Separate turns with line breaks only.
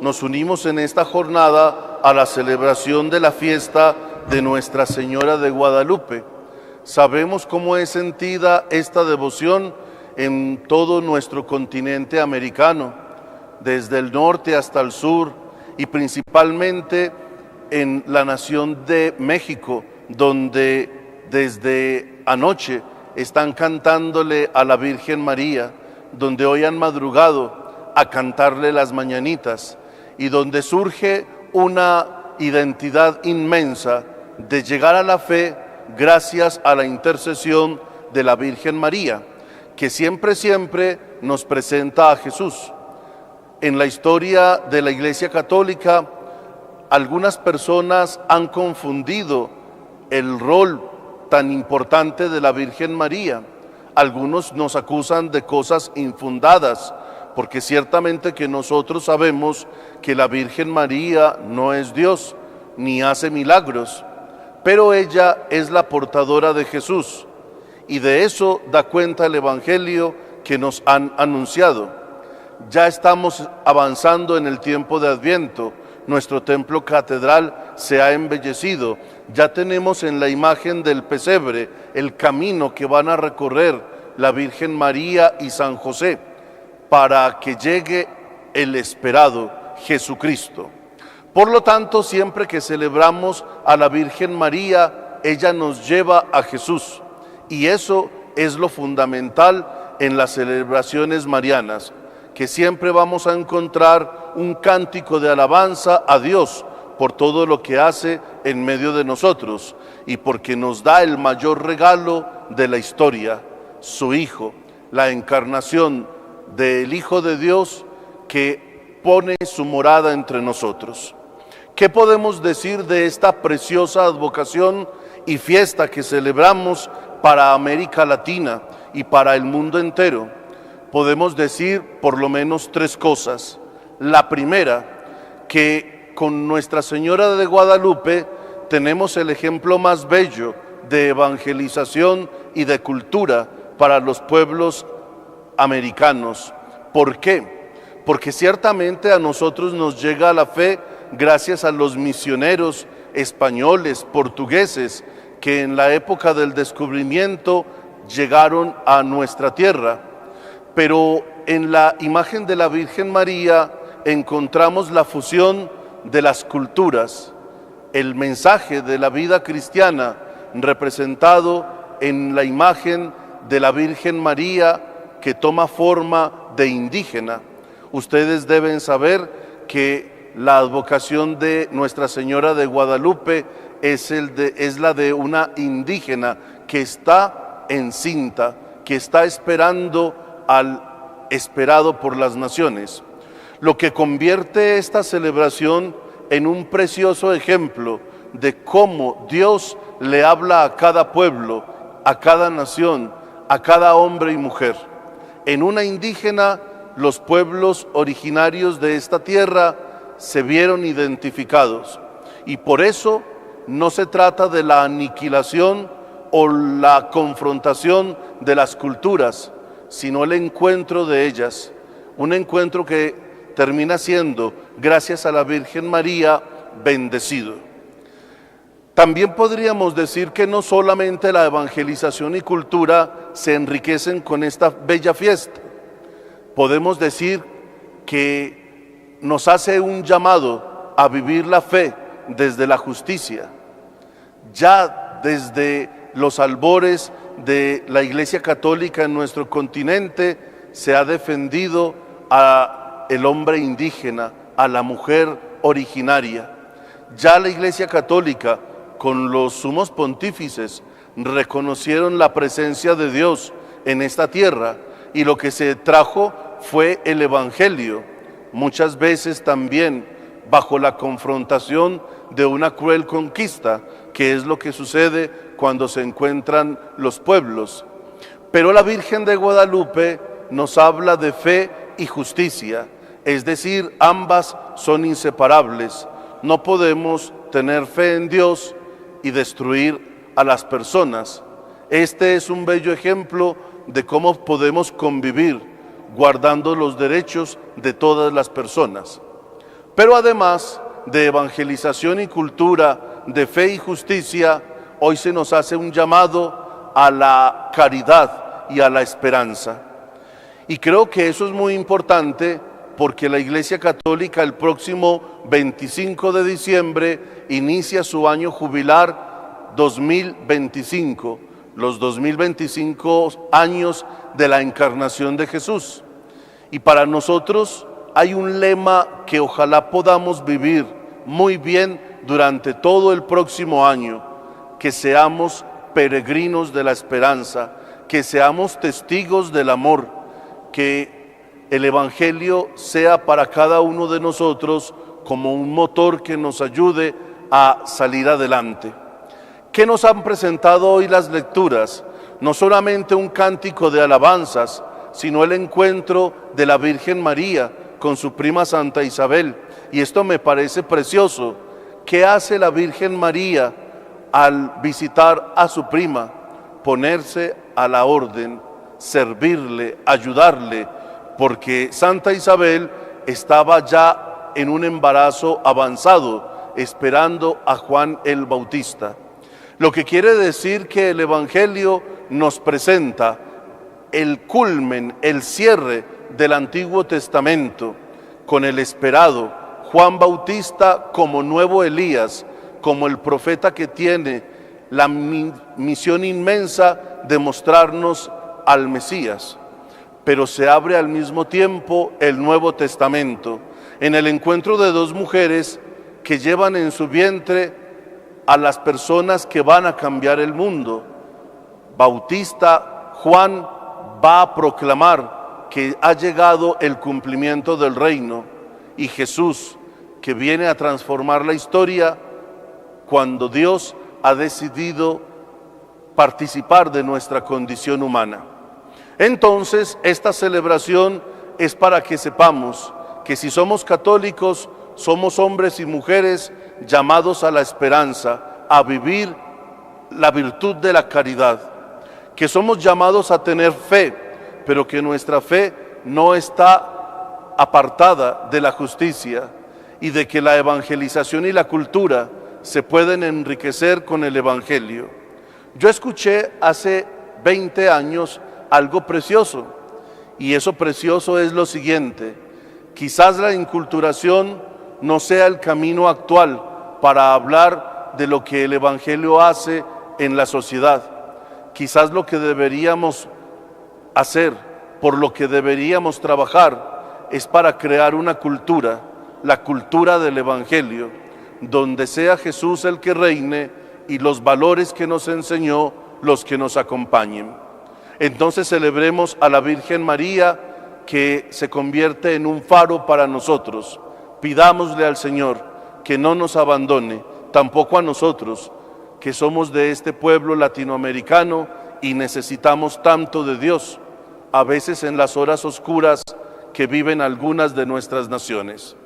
nos unimos en esta jornada a la celebración de la fiesta de Nuestra Señora de Guadalupe. Sabemos cómo es sentida esta devoción en todo nuestro continente americano, desde el norte hasta el sur y principalmente en la nación de México, donde desde anoche están cantándole a la Virgen María, donde hoy han madrugado a cantarle las mañanitas y donde surge una identidad inmensa de llegar a la fe gracias a la intercesión de la Virgen María, que siempre nos presenta a Jesús. En la historia de la Iglesia Católica, algunas personas han confundido el rol tan importante de la Virgen María. Algunos nos acusan de cosas infundadas, porque ciertamente que nosotros sabemos que la Virgen María no es Dios, ni hace milagros, pero ella es la portadora de Jesús, y de eso da cuenta el Evangelio que nos han anunciado. Ya estamos avanzando en el tiempo de Adviento, nuestro templo catedral se ha embellecido, ya tenemos en la imagen del pesebre el camino que van a recorrer la Virgen María y San José para que llegue el esperado Jesucristo. Por lo tanto, siempre que celebramos a la Virgen María, ella nos lleva a Jesús, y eso es lo fundamental en las celebraciones marianas, que siempre vamos a encontrar un cántico de alabanza a Dios por todo lo que hace en medio de nosotros y porque nos da el mayor regalo de la historia, su Hijo, la encarnación del Hijo de Dios que pone su morada entre nosotros. ¿Qué podemos decir de esta preciosa advocación y fiesta que celebramos para América Latina y para el mundo entero? Podemos decir por lo menos tres cosas. La primera, que con Nuestra Señora de Guadalupe tenemos el ejemplo más bello de evangelización y de cultura para los pueblos americanos. ¿Por qué? Porque ciertamente a nosotros nos llega la fe gracias a los misioneros españoles, portugueses, que en la época del descubrimiento llegaron a nuestra tierra. Pero en la imagen de la Virgen María encontramos la fusión de las culturas, el mensaje de la vida cristiana representado en la imagen de la Virgen María que toma forma de indígena. Ustedes deben saber que la advocación de Nuestra Señora de Guadalupe es la de una indígena que está encinta, que está esperando al esperado por las naciones, lo que convierte esta celebración en un precioso ejemplo de cómo Dios le habla a cada pueblo, a cada nación, a cada hombre y mujer. En una indígena, los pueblos originarios de esta tierra se vieron identificados, y por eso no se trata de la aniquilación o la confrontación de las culturas, sino el encuentro de ellas, un encuentro que termina siendo, gracias a la Virgen María, bendecido. También podríamos decir que no solamente la evangelización y cultura se enriquecen con esta bella fiesta, podemos decir que nos hace un llamado a vivir la fe desde la justicia. Ya desde los albores de la Iglesia Católica en nuestro continente se ha defendido a el hombre indígena, a la mujer originaria. Ya la Iglesia Católica, con los sumos pontífices, reconocieron la presencia de Dios en esta tierra, y lo que se trajo fue el Evangelio, muchas veces también bajo la confrontación de una cruel conquista, que es lo que sucede cuando se encuentran los pueblos. Pero la Virgen de Guadalupe nos habla de fe y justicia, es decir, ambas son inseparables. No podemos tener fe en Dios y destruir a las personas. Este es un bello ejemplo de cómo podemos convivir guardando los derechos de todas las personas. Pero además de evangelización y cultura, de fe y justicia, hoy se nos hace un llamado a la caridad y a la esperanza. Y creo que eso es muy importante porque la Iglesia Católica el próximo 25 de diciembre inicia su año jubilar 2025, los 2025 años de la encarnación de Jesús. Y para nosotros hay un lema que ojalá podamos vivir muy bien durante todo el próximo año, que seamos peregrinos de la esperanza, que seamos testigos del amor, que el Evangelio sea para cada uno de nosotros como un motor que nos ayude a salir adelante. ¿Qué nos han presentado hoy las lecturas? No solamente un cántico de alabanzas, sino el encuentro de la Virgen María con su prima Santa Isabel. Y esto me parece precioso. ¿Qué hace la Virgen María al visitar a su prima? Ponerse a la orden, servirle, ayudarle, porque Santa Isabel estaba ya en un embarazo avanzado, esperando a Juan el Bautista. Lo que quiere decir que el Evangelio nos presenta el culmen, el cierre del Antiguo Testamento, con el esperado Juan Bautista como nuevo Elías, como el profeta que tiene la misión inmensa de mostrarnos al Mesías. Pero se abre al mismo tiempo el Nuevo Testamento, en el encuentro de dos mujeres que llevan en su vientre a las personas que van a cambiar el mundo. Bautista Juan va a proclamar que ha llegado el cumplimiento del reino, y Jesús, que viene a transformar la historia cuando Dios ha decidido participar de nuestra condición humana. Entonces, esta celebración es para que sepamos que si somos católicos, somos hombres y mujeres llamados a la esperanza, a vivir la virtud de la caridad, que somos llamados a tener fe, pero que nuestra fe no está apartada de la justicia, y de que la evangelización y la cultura se pueden enriquecer con el Evangelio. Yo escuché hace 20 años algo precioso, y eso precioso es lo siguiente: quizás la inculturación no sea el camino actual para hablar de lo que el Evangelio hace en la sociedad. Quizás lo que deberíamos hacer, por lo que deberíamos trabajar, es para crear una cultura, la cultura del Evangelio, donde sea Jesús el que reine y los valores que nos enseñó los que nos acompañen. Entonces celebremos a la Virgen María, que se convierte en un faro para nosotros. Pidámosle al Señor que no nos abandone, tampoco a nosotros, que somos de este pueblo latinoamericano y necesitamos tanto de Dios, a veces en las horas oscuras que viven algunas de nuestras naciones.